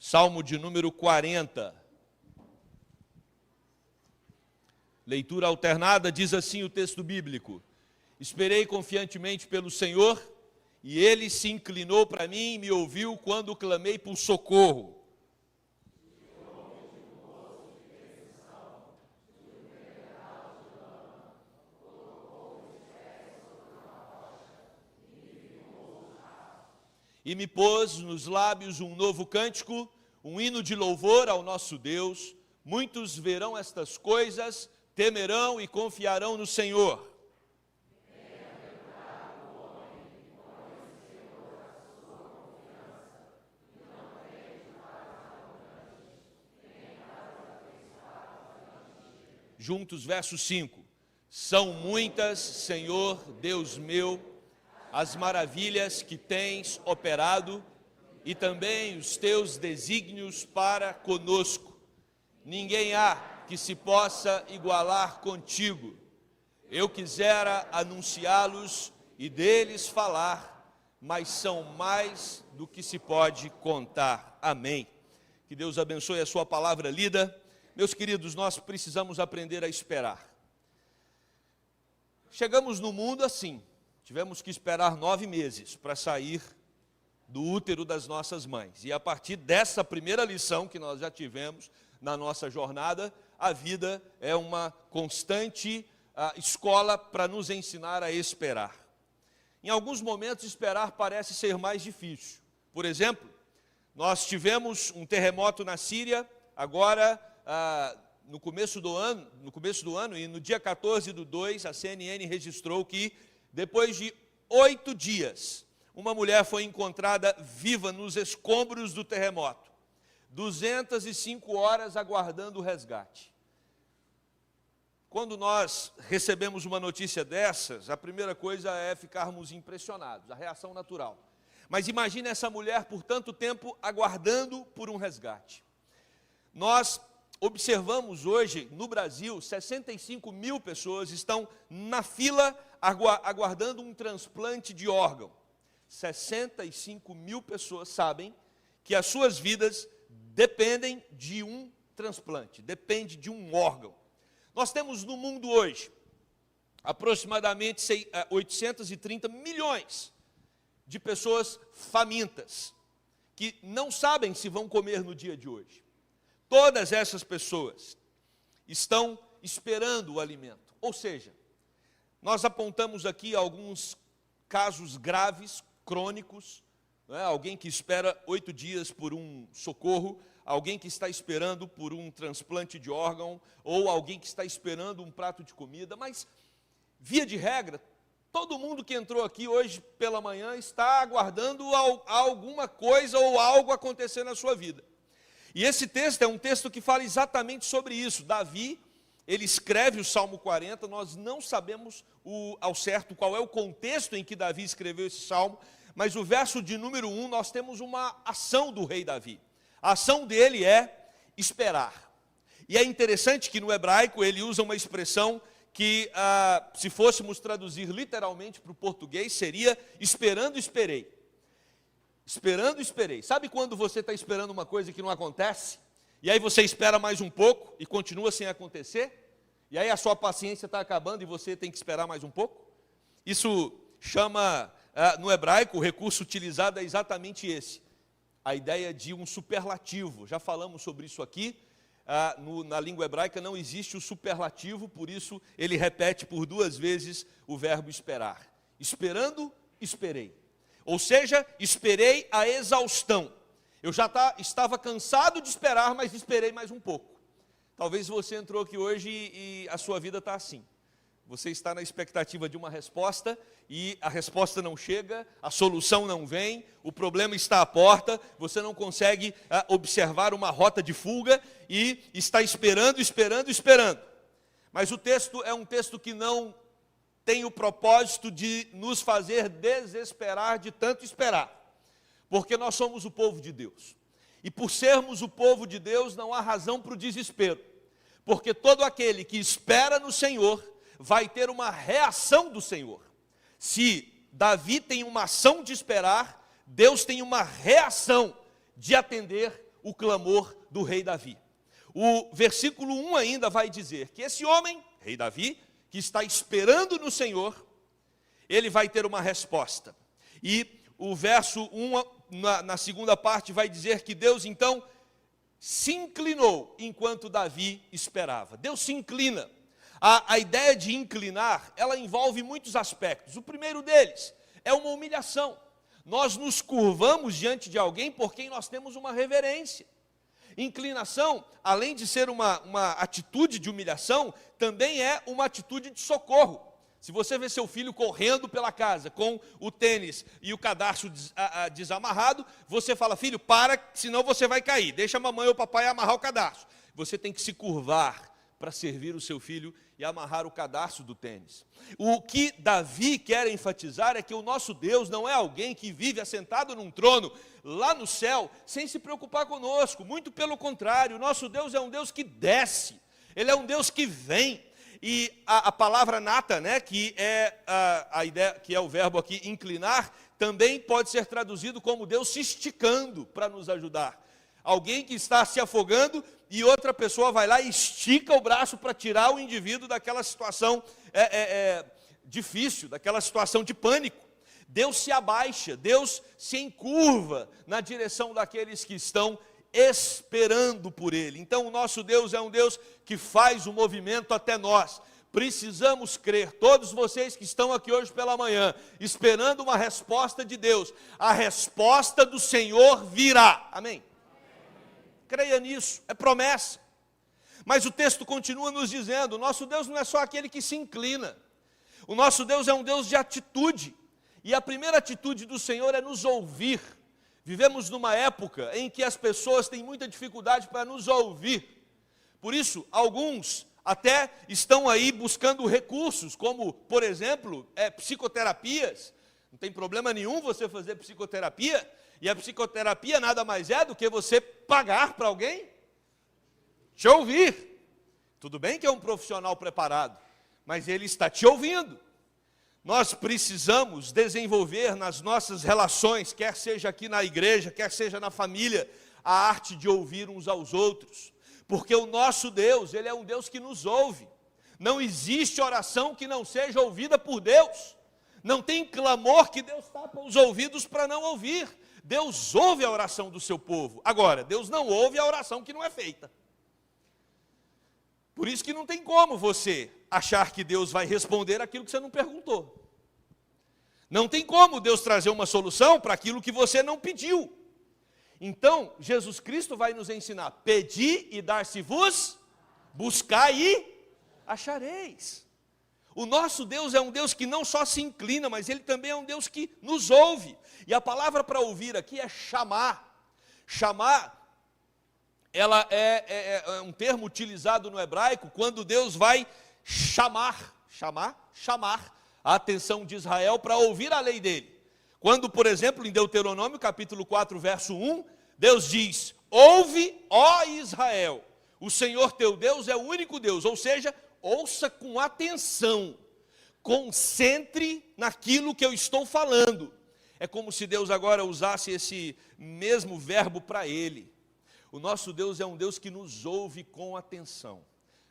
Salmo de número 40. Leitura alternada, diz assim o texto bíblico: Esperei confiantemente pelo Senhor, e Ele se inclinou para mim e me ouviu quando clamei por socorro. E me pôs nos lábios um novo cântico, um hino de louvor ao nosso Deus. Muitos verão estas coisas, temerão e confiarão no Senhor. Juntos, verso 5. São muitas, Senhor, Deus meu, as maravilhas que tens operado e também os teus desígnios para conosco. Ninguém há que se possa igualar contigo. Eu quisera anunciá-los e deles falar, mas são mais do que se pode contar. Amém. Que Deus abençoe a sua palavra lida. Meus queridos, nós precisamos aprender a esperar. Chegamos no mundo assim. Tivemos que esperar 9 meses para sair do útero das nossas mães. E a partir dessa primeira lição que nós já tivemos na nossa jornada, a vida é uma constante escola para nos ensinar a esperar. Em alguns momentos, esperar parece ser mais difícil. Por exemplo, nós tivemos um terremoto na Síria, agora no começo do ano, e no dia 14/2, a CNN registrou que depois de 8 dias, uma mulher foi encontrada viva nos escombros do terremoto. 205 horas aguardando o resgate. Quando nós recebemos uma notícia dessas, a primeira coisa é ficarmos impressionados, a reação natural. Mas imagine essa mulher por tanto tempo aguardando por um resgate. Nós observamos hoje, no Brasil, 65 mil pessoas estão na fila aguardando um transplante de órgão. 65 mil pessoas sabem que as suas vidas dependem de um transplante, depende de um órgão. Nós temos no mundo hoje aproximadamente 830 milhões de pessoas famintas, que não sabem se vão comer no dia de hoje. Todas essas pessoas estão esperando o alimento. Ou seja, nós apontamos aqui alguns casos graves, crônicos, alguém que espera 8 dias por um socorro, alguém que está esperando por um transplante de órgão, ou alguém que está esperando um prato de comida, mas, via de regra, todo mundo que entrou aqui hoje pela manhã está aguardando alguma coisa ou algo acontecer na sua vida. E esse texto é um texto que fala exatamente sobre isso. Davi, ele escreve o Salmo 40, nós não sabemos ao certo qual é o contexto em que Davi escreveu esse salmo, mas o verso de número 1, nós temos uma ação do rei Davi. A ação dele é esperar. E é interessante que no hebraico ele usa uma expressão que, se fôssemos traduzir literalmente para o português, seria esperando, esperei. Esperando, esperei. Sabe quando você está esperando uma coisa que não acontece? E aí você espera mais um pouco e continua sem acontecer? E aí a sua paciência está acabando e você tem que esperar mais um pouco? Isso chama, no hebraico, o recurso utilizado é exatamente esse. A ideia de um superlativo. Já falamos sobre isso aqui. Na língua hebraica não existe o superlativo, por isso ele repete por 2 vezes o verbo esperar. Esperando, esperei. Ou seja, esperei a exaustão. Eu já estava cansado de esperar, mas esperei mais um pouco. Talvez você entrou aqui hoje e a sua vida está assim. Você está na expectativa de uma resposta e a resposta não chega, a solução não vem, o problema está à porta, você não consegue observar uma rota de fuga e está esperando, esperando, esperando. Mas o texto é um texto que não tem o propósito de nos fazer desesperar de tanto esperar. Porque nós somos o povo de Deus. E por sermos o povo de Deus, não há razão para o desespero. Porque todo aquele que espera no Senhor vai ter uma reação do Senhor. Se Davi tem uma ação de esperar, Deus tem uma reação de atender o clamor do rei Davi. O versículo 1 ainda vai dizer que esse homem, rei Davi, que está esperando no Senhor, ele vai ter uma resposta. E o verso 1, na segunda parte, vai dizer que Deus, então, se inclinou enquanto Davi esperava. Deus se inclina. A ideia de inclinar, ela envolve muitos aspectos. O primeiro deles é uma humilhação. Nós nos curvamos diante de alguém por quem nós temos uma reverência. Inclinação, além de ser uma atitude de humilhação, também é uma atitude de socorro. Se você vê seu filho correndo pela casa com o tênis e o cadarço desamarrado, você fala: filho, para, senão você vai cair. Deixa a mamãe ou o papai amarrar o cadarço. Você tem que se curvar para servir o seu filho e amarrar o cadarço do tênis. O que Davi quer enfatizar é que o nosso Deus não é alguém que vive assentado num trono lá no céu sem se preocupar conosco. Muito pelo contrário, o nosso Deus é um Deus que desce. Ele é um Deus que vem. E a palavra nata, né, que é a ideia, que é o verbo aqui inclinar, também pode ser traduzido como Deus se esticando para nos ajudar. Alguém que está se afogando e outra pessoa vai lá e estica o braço para tirar o indivíduo daquela situação difícil, daquela situação de pânico. Deus se abaixa, Deus se encurva na direção daqueles que estão esperando por Ele. Então o nosso Deus é um Deus que faz o movimento até nós. Precisamos crer, todos vocês que estão aqui hoje pela manhã, esperando uma resposta de Deus, a resposta do Senhor virá. Amém? Creia nisso, é promessa. Mas o texto continua nos dizendo, o nosso Deus não é só aquele que se inclina. O nosso Deus é um Deus de atitude. E a primeira atitude do Senhor é nos ouvir. Vivemos numa época em que as pessoas têm muita dificuldade para nos ouvir. Por isso, alguns até estão aí buscando recursos, como, por exemplo, psicoterapias. Não tem problema nenhum você fazer psicoterapia. E a psicoterapia nada mais é do que você pagar para alguém te ouvir. Tudo bem que é um profissional preparado, mas ele está te ouvindo. Nós precisamos desenvolver nas nossas relações, quer seja aqui na igreja, quer seja na família, a arte de ouvir uns aos outros. Porque o nosso Deus, Ele é um Deus que nos ouve. Não existe oração que não seja ouvida por Deus. Não tem clamor que Deus tapa os ouvidos para não ouvir. Deus ouve a oração do seu povo. Agora, Deus não ouve a oração que não é feita. Por isso que não tem como você achar que Deus vai responder aquilo que você não perguntou. Não tem como Deus trazer uma solução para aquilo que você não pediu. Então, Jesus Cristo vai nos ensinar: pedi e dar-se-vos, buscai e achareis. O nosso Deus é um Deus que não só se inclina, mas Ele também é um Deus que nos ouve. E a palavra para ouvir aqui é chamar. Chamar, ela é um termo utilizado no hebraico quando Deus vai chamar a atenção de Israel para ouvir a lei dele. Quando, por exemplo, em Deuteronômio, capítulo 4, verso 1, Deus diz: ouve, ó Israel, o Senhor teu Deus é o único Deus. Ou seja, ouça com atenção, concentre naquilo que eu estou falando. É como se Deus agora usasse esse mesmo verbo para ele. O nosso Deus é um Deus que nos ouve com atenção.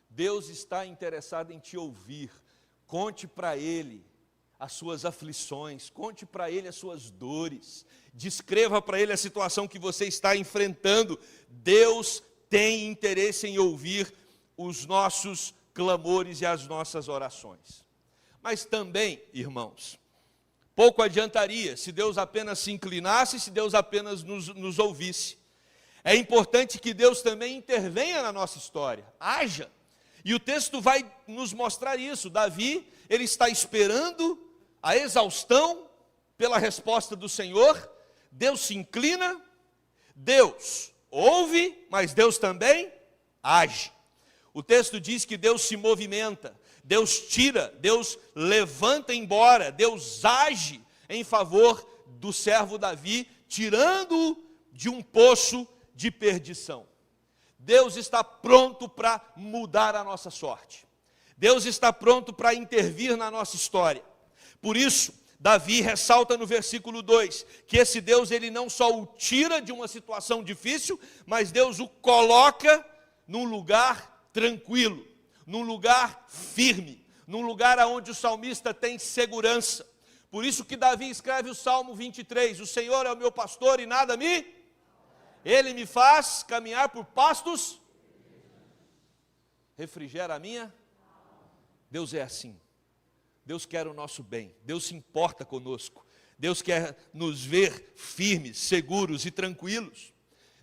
Deus está interessado em te ouvir. Conte para Ele as suas aflições, conte para Ele as suas dores, descreva para Ele a situação que você está enfrentando. Deus tem interesse em ouvir os nossos clamores e as nossas orações. Mas também, irmãos, pouco adiantaria se Deus apenas se inclinasse, se Deus apenas nos ouvisse. É importante que Deus também intervenha na nossa história, haja. E o texto vai nos mostrar isso. Davi, ele está esperando a exaustão pela resposta do Senhor. Deus se inclina, Deus ouve, mas Deus também age. O texto diz que Deus se movimenta, Deus tira, Deus levanta embora, Deus age em favor do servo Davi, tirando-o de um poço de perdição. Deus está pronto para mudar a nossa sorte. Deus está pronto para intervir na nossa história. Por isso, Davi ressalta no versículo 2, que esse Deus, ele não só o tira de uma situação difícil, mas Deus o coloca num lugar tranquilo, num lugar firme, num lugar onde o salmista tem segurança. Por isso que Davi escreve o Salmo 23, o Senhor é o meu pastor e nada me... Ele me faz caminhar por pastos, refrigera a minha... Deus é assim. Deus quer o nosso bem, Deus se importa conosco, Deus quer nos ver firmes, seguros e tranquilos.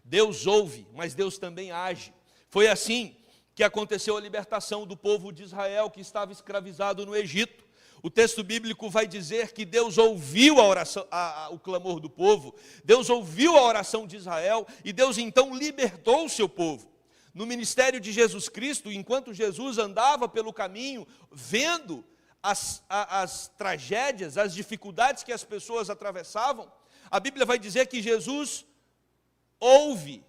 Deus ouve, mas Deus também age. Foi assim que aconteceu a libertação do povo de Israel, que estava escravizado no Egito. O texto bíblico vai dizer que Deus ouviu a oração, o clamor do povo, Deus ouviu a oração de Israel, e Deus então libertou o seu povo. No ministério de Jesus Cristo, enquanto Jesus andava pelo caminho, vendo as tragédias, as dificuldades que as pessoas atravessavam, a Bíblia vai dizer que Jesus ouve,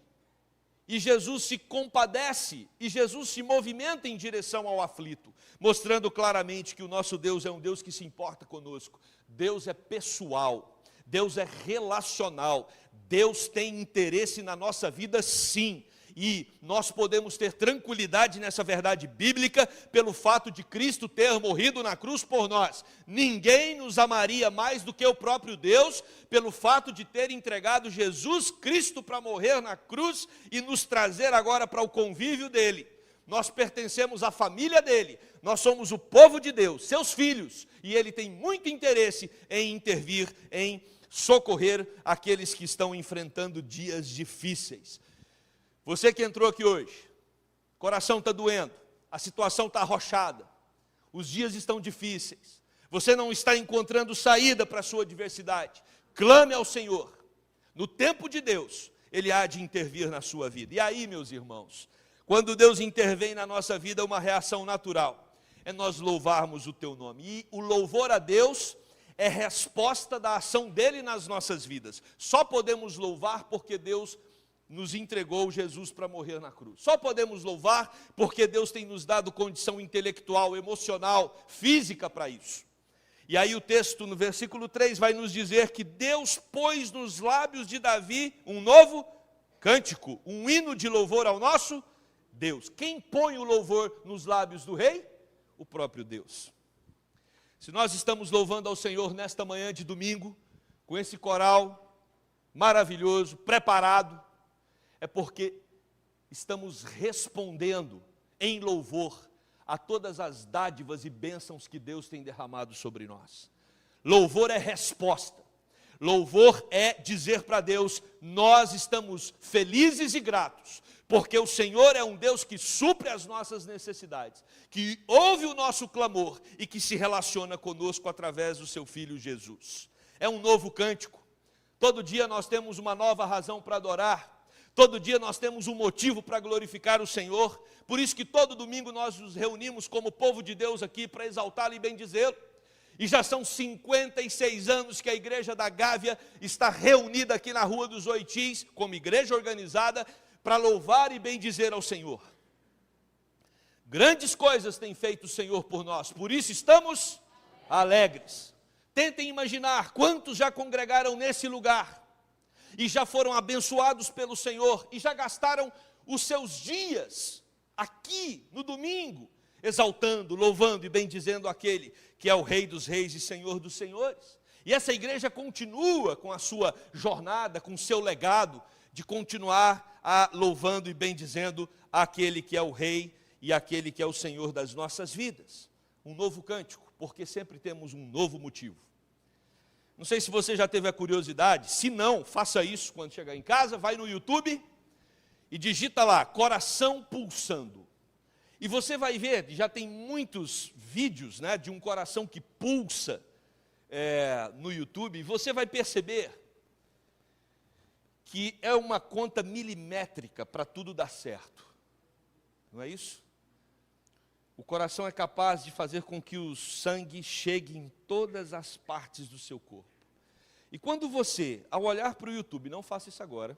e Jesus se compadece, e Jesus se movimenta em direção ao aflito, mostrando claramente que o nosso Deus é um Deus que se importa conosco. Deus é pessoal, Deus é relacional, Deus tem interesse na nossa vida, sim. E nós podemos ter tranquilidade nessa verdade bíblica pelo fato de Cristo ter morrido na cruz por nós. Ninguém nos amaria mais do que o próprio Deus, pelo fato de ter entregado Jesus Cristo para morrer na cruz e nos trazer agora para o convívio dele. Nós pertencemos à família dele, nós somos o povo de Deus, seus filhos, e ele tem muito interesse em intervir, em socorrer aqueles que estão enfrentando dias difíceis. Você que entrou aqui hoje, o coração está doendo, a situação está arrochada, os dias estão difíceis, você não está encontrando saída para a sua adversidade, clame ao Senhor, no tempo de Deus, Ele há de intervir na sua vida. E aí, meus irmãos, quando Deus intervém na nossa vida, uma reação natural, é nós louvarmos o teu nome, e o louvor a Deus é resposta da ação dele nas nossas vidas. Só podemos louvar porque Deus nos entregou Jesus para morrer na cruz. Só podemos louvar porque Deus tem nos dado condição intelectual, emocional, física para isso. E aí o texto no versículo 3 vai nos dizer que Deus pôs nos lábios de Davi um novo cântico, um hino de louvor ao nosso Deus. Quem põe o louvor nos lábios do rei? O próprio Deus. Se nós estamos louvando ao Senhor nesta manhã de domingo, com esse coral maravilhoso, preparado, é porque estamos respondendo em louvor a todas as dádivas e bênçãos que Deus tem derramado sobre nós. Louvor é resposta. Louvor é dizer para Deus, nós estamos felizes e gratos, porque o Senhor é um Deus que supre as nossas necessidades, que ouve o nosso clamor e que se relaciona conosco através do seu Filho Jesus. É um novo cântico. Todo dia nós temos uma nova razão para adorar. Todo dia nós temos um motivo para glorificar o Senhor, por isso que todo domingo nós nos reunimos como povo de Deus aqui para exaltá-lo e bendizê-lo. E já são 56 anos que a igreja da Gávea está reunida aqui na Rua dos Oitis, como igreja organizada, para louvar e bendizer ao Senhor. Grandes coisas tem feito o Senhor por nós, por isso estamos alegres. Tentem imaginar quantos já congregaram nesse lugar, e já foram abençoados pelo Senhor, e já gastaram os seus dias aqui no domingo, exaltando, louvando e bendizendo aquele que é o Rei dos Reis e Senhor dos Senhores. E essa igreja continua com a sua jornada, com o seu legado, de continuar louvando e bendizendo aquele que é o Rei e aquele que é o Senhor das nossas vidas. Um novo cântico, porque sempre temos um novo motivo. Não sei se você já teve a curiosidade, se não, faça isso quando chegar em casa, vai no YouTube e digita lá, coração pulsando. E você vai ver, já tem muitos vídeos, né, de um coração que pulsa no YouTube, e você vai perceber que é uma conta milimétrica para tudo dar certo. Não é isso? O coração é capaz de fazer com que o sangue chegue em todas as partes do seu corpo. E quando você, ao olhar para o YouTube, não faça isso agora,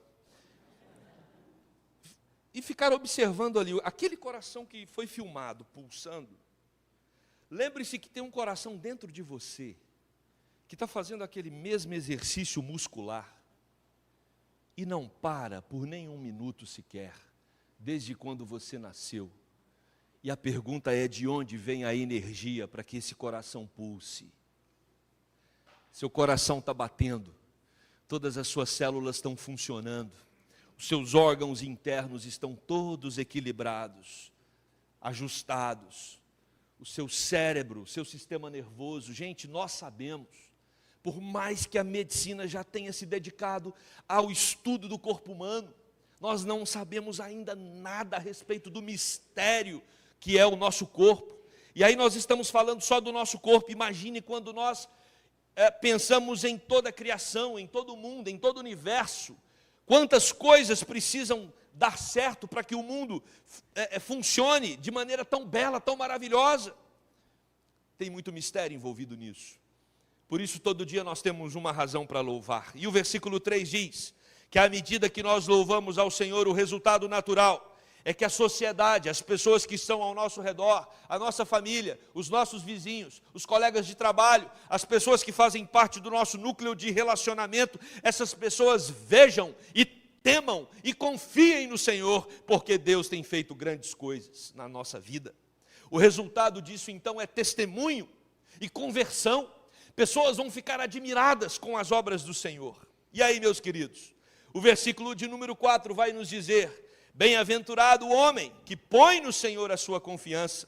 e ficar observando ali, aquele coração que foi filmado, pulsando, lembre-se que tem um coração dentro de você, que está fazendo aquele mesmo exercício muscular e não para por nenhum minuto sequer, desde quando você nasceu. E a pergunta é: de onde vem a energia para que esse coração pulse? Seu coração está batendo, todas as suas células estão funcionando, os seus órgãos internos estão todos equilibrados, ajustados, o seu cérebro, o seu sistema nervoso. Gente, nós sabemos, por mais que a medicina já tenha se dedicado ao estudo do corpo humano, nós não sabemos ainda nada a respeito do mistério que é o nosso corpo. E aí nós estamos falando só do nosso corpo. Imagine quando nós pensamos em toda a criação, em todo o mundo, em todo o universo, quantas coisas precisam dar certo para que o mundo funcione de maneira tão bela, tão maravilhosa. Tem muito mistério envolvido nisso. Por isso, todo dia nós temos uma razão para louvar. E o versículo 3 diz que à medida que nós louvamos ao Senhor, o resultado natural é que a sociedade, as pessoas que estão ao nosso redor, a nossa família, os nossos vizinhos, os colegas de trabalho, as pessoas que fazem parte do nosso núcleo de relacionamento, essas pessoas vejam e temam e confiem no Senhor, porque Deus tem feito grandes coisas na nossa vida. O resultado disso então é testemunho e conversão. Pessoas vão ficar admiradas com as obras do Senhor. E aí, meus queridos, o versículo de número 4 vai nos dizer: bem-aventurado o homem que põe no Senhor a sua confiança.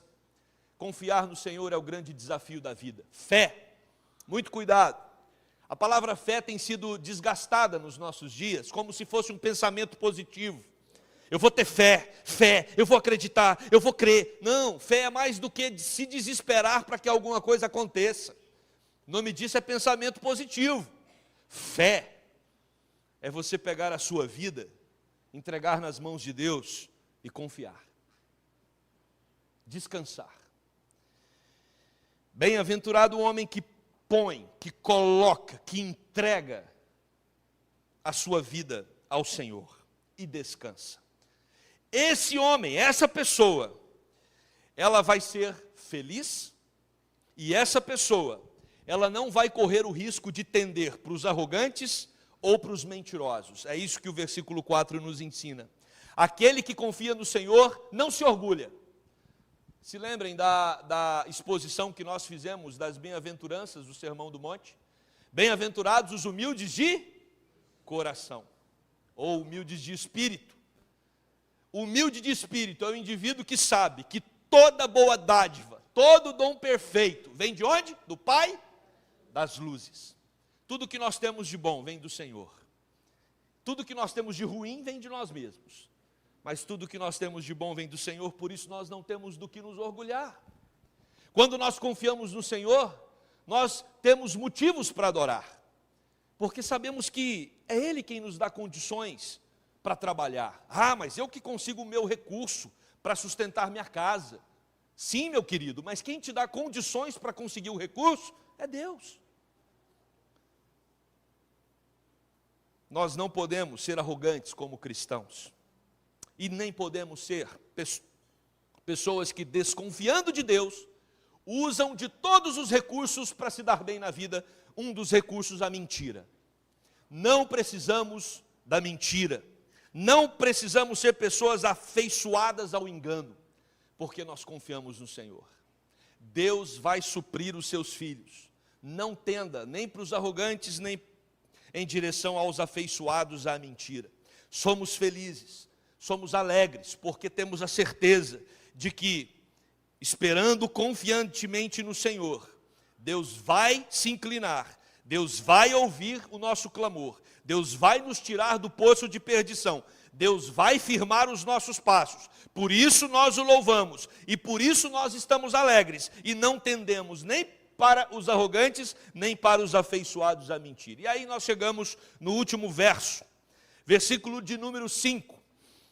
Confiar no Senhor é o grande desafio da vida. Fé, muito cuidado. A palavra fé tem sido desgastada nos nossos dias, como se fosse um pensamento positivo. Eu vou ter fé, eu vou acreditar, eu vou crer. Não, fé é mais do que se desesperar para que alguma coisa aconteça. O nome disso é pensamento positivo. Fé é você pegar a sua vida, entregar nas mãos de Deus e confiar. Descansar. Bem-aventurado o homem que põe, que coloca, que entrega a sua vida ao Senhor e descansa. Esse homem, essa pessoa, ela vai ser feliz, e essa pessoa, ela não vai correr o risco de tender para os arrogantes ou para os mentirosos. É isso que o versículo 4 nos ensina. Aquele que confia no Senhor não se orgulha. Se lembrem da exposição que nós fizemos das bem-aventuranças do Sermão do Monte? Bem-aventurados os humildes de coração, ou humildes de espírito. O humilde de espírito é o indivíduo que sabe que toda boa dádiva, todo dom perfeito, vem de onde? Do Pai das luzes. Tudo que nós temos de bom vem do Senhor. Tudo que nós temos de ruim vem de nós mesmos. Mas tudo que nós temos de bom vem do Senhor, por isso nós não temos do que nos orgulhar. Quando nós confiamos no Senhor, nós temos motivos para adorar. Porque sabemos que é Ele quem nos dá condições para trabalhar. Ah, mas eu que consigo o meu recurso para sustentar minha casa. Sim, meu querido, mas quem te dá condições para conseguir o recurso é Deus. Nós não podemos ser arrogantes como cristãos. E nem podemos ser pessoas que, desconfiando de Deus, usam de todos os recursos para se dar bem na vida. Um dos recursos, a mentira. Não precisamos da mentira. Não precisamos ser pessoas afeiçoadas ao engano, porque nós confiamos no Senhor. Deus vai suprir os seus filhos. Não tenda nem para os arrogantes, nem em direção aos afeiçoados à mentira. Somos felizes, somos alegres, porque temos a certeza de que, esperando confiantemente no Senhor, Deus vai se inclinar, Deus vai ouvir o nosso clamor, Deus vai nos tirar do poço de perdição, Deus vai firmar os nossos passos. Por isso nós o louvamos, e por isso nós estamos alegres, e não tendemos nem para os arrogantes, nem para os afeiçoados à mentira. E aí nós chegamos no último verso, versículo de número 5.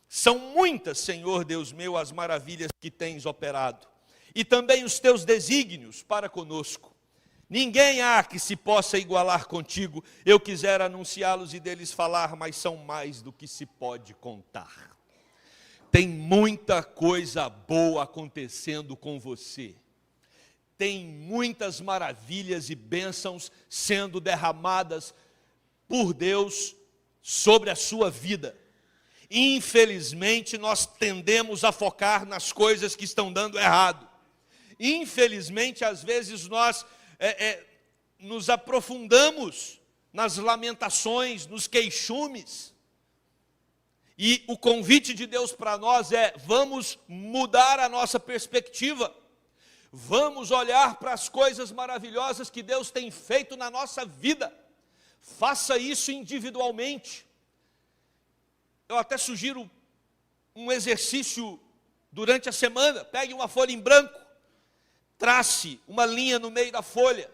São muitas, Senhor Deus meu, as maravilhas que tens operado, e também os teus desígnios para conosco. Ninguém há que se possa igualar contigo. Eu quisera anunciá-los e deles falar, mas são mais do que se pode contar. Tem muita coisa boa acontecendo com você. tem muitas maravilhas e bênçãos sendo derramadas por Deus sobre a sua vida. Infelizmente, nós tendemos a focar nas coisas que estão dando errado. Infelizmente, às vezes nós nos aprofundamos nas lamentações, nos queixumes. E o convite de Deus para nós é: vamos mudar a nossa perspectiva. Vamos olhar para as coisas maravilhosas que Deus tem feito na nossa vida. Faça isso individualmente. Eu até sugiro um exercício durante a semana. Pegue uma folha em branco, trace uma linha no meio da folha,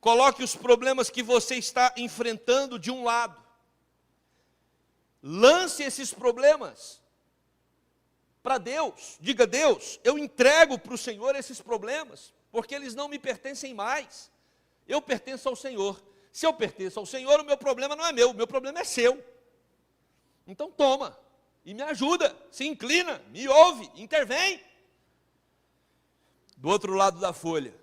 coloque os problemas que você está enfrentando de um lado. Lance esses problemas para Deus. Diga: Deus, eu entrego para o Senhor esses problemas, porque eles não me pertencem mais. Eu pertenço ao Senhor. Se eu pertenço ao Senhor, o meu problema não é meu, o meu problema é seu. Então toma e me ajuda, se inclina, me ouve, intervém. Do outro lado da folha,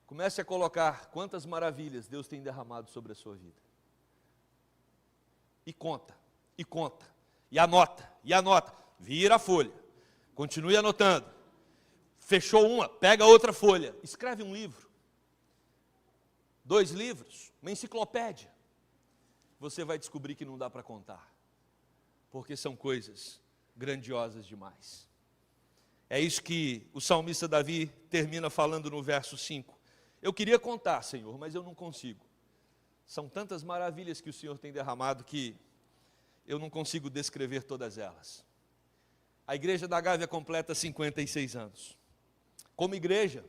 comece a colocar quantas maravilhas Deus tem derramado sobre a sua vida. E conta, e anota, vira a folha, continue anotando. Fechou uma, pega outra folha, escreve um livro, 2 livros, uma enciclopédia. Você vai descobrir que não dá para contar, porque são coisas grandiosas demais. É isso que o salmista Davi termina falando no verso 5. Eu queria contar, Senhor, mas eu não consigo. São tantas maravilhas que o Senhor tem derramado que eu não consigo descrever todas elas. A igreja da Gávea completa 56 anos. Como igreja,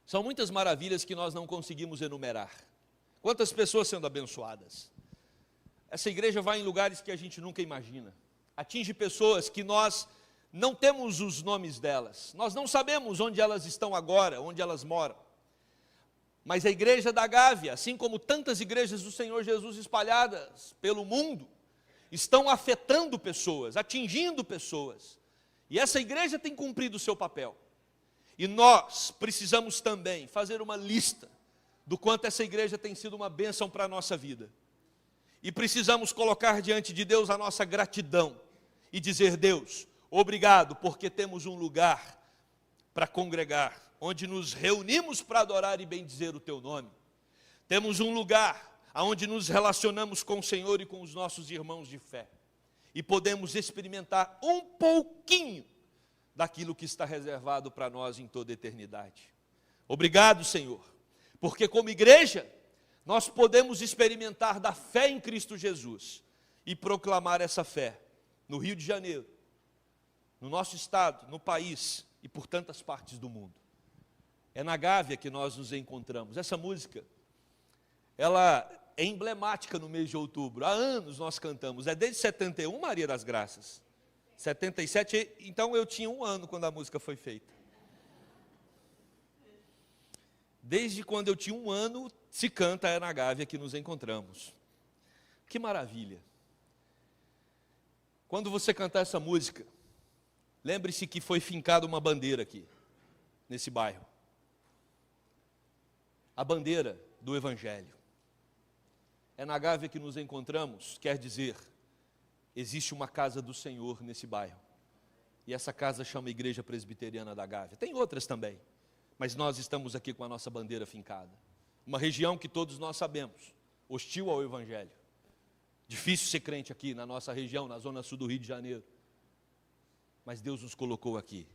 são muitas maravilhas que nós não conseguimos enumerar. Quantas pessoas sendo abençoadas. Essa igreja vai em lugares que a gente nunca imagina. Atinge pessoas que nós não temos os nomes delas. Nós não sabemos onde elas estão agora, onde elas moram. Mas a igreja da Gávea, assim como tantas igrejas do Senhor Jesus espalhadas pelo mundo, estão afetando pessoas, atingindo pessoas. E essa igreja tem cumprido o seu papel. E nós precisamos também fazer uma lista do quanto essa igreja tem sido uma bênção para a nossa vida. E precisamos colocar diante de Deus a nossa gratidão e dizer: Deus, obrigado, porque temos um lugar para congregar, onde nos reunimos para adorar e bendizer o Teu nome. Temos um lugar onde nos relacionamos com o Senhor e com os nossos irmãos de fé. E podemos experimentar um pouquinho daquilo que está reservado para nós em toda a eternidade. Obrigado, Senhor, porque como igreja, nós podemos experimentar da fé em Cristo Jesus e proclamar essa fé no Rio de Janeiro, no nosso estado, no país e por tantas partes do mundo. É na Gávea que nós nos encontramos. Essa música, ela é emblemática no mês de outubro. Há anos nós cantamos. É desde 71, Maria das Graças. 77, então eu tinha 1 ano quando a música foi feita. Desde quando eu tinha 1 ano, se canta É na Gávea que nos encontramos. Que maravilha. Quando você cantar essa música, lembre-se que foi fincada uma bandeira aqui, nesse bairro. A bandeira do Evangelho. É na Gávea que nos encontramos, quer dizer, existe uma casa do Senhor nesse bairro. E essa casa chama Igreja Presbiteriana da Gávea. Tem outras também, mas nós estamos aqui com a nossa bandeira fincada. Uma região que todos nós sabemos, hostil ao Evangelho. Difícil ser crente aqui na nossa região, na zona sul do Rio de Janeiro. Mas Deus nos colocou aqui.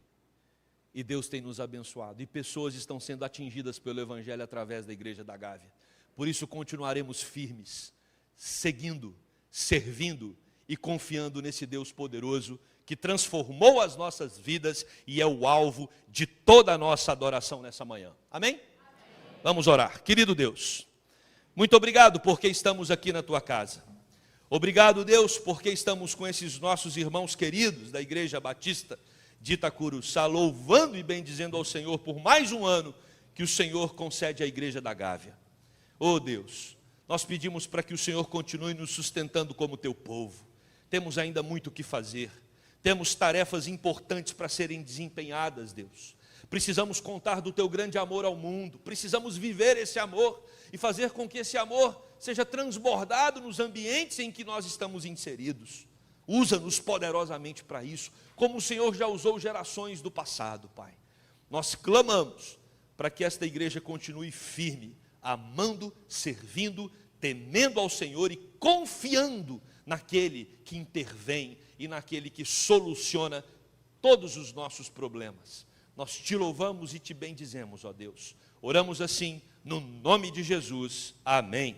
E Deus tem nos abençoado. E pessoas estão sendo atingidas pelo Evangelho através da Igreja da Gávea. Por isso continuaremos firmes, seguindo, servindo e confiando nesse Deus poderoso que transformou as nossas vidas e é o alvo de toda a nossa adoração nessa manhã. Amém? Vamos orar. Querido Deus, muito obrigado porque estamos aqui na Tua casa. Obrigado, Deus, porque estamos com esses nossos irmãos queridos da Igreja Batista de Itacuruçá, louvando e bendizendo ao Senhor por mais um ano que o Senhor concede à Igreja da Gávea. Oh Deus, nós pedimos para que o Senhor continue nos sustentando como Teu povo. Temos ainda muito o que fazer. Temos tarefas importantes para serem desempenhadas, Deus. Precisamos contar do teu grande amor ao mundo, precisamos viver esse amor e fazer com que esse amor seja transbordado nos ambientes em que nós estamos inseridos. Usa-nos poderosamente para isso, como o Senhor já usou gerações do passado, Pai. Nós clamamos para que esta igreja continue firme, amando, servindo, temendo ao Senhor e confiando naquele que intervém e naquele que soluciona todos os nossos problemas. Nós te louvamos e te bendizemos, ó Deus. Oramos assim, no nome de Jesus. Amém.